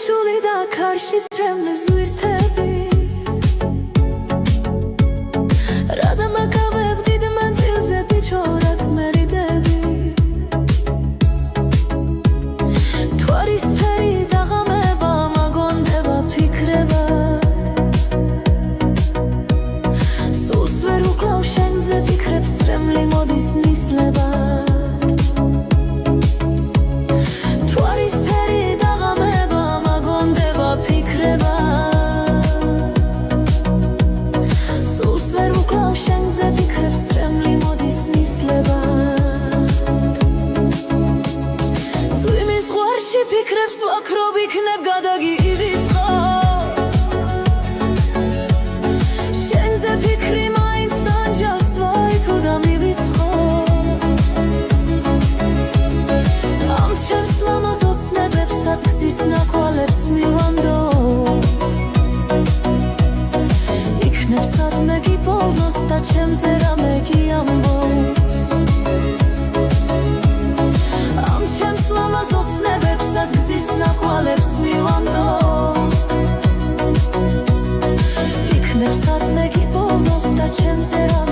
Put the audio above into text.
შული და ქარში წრემლის ზვირთები რადა მაკავებ დიდ მანძილზე ბიჭორად მერიდები თვარისფერი დაღამება მაგონდება ფიქრებად სულს ვერ უკლავ შენზე ფიქრებს წრემლი მოდის ნისლებად ფიქრებს ვაქრობ იქნებ გადაგივიწყო შენზე ფიქრი მაინც დანჯავს ვაი თუ დამივიწყო ამ ჩემს ლამაზ ოცნებებსაც გზის ნაკვალებს მივანდო იქნებ სადმე გიპოვნოს და ჩემზე რამე გიამბოს ამ ჩემს ლამაზ ოცნებებსაც გზის ნაკვალებს მივანდო იქნებ სადმე გიპოვნოს და ჩემზე რამე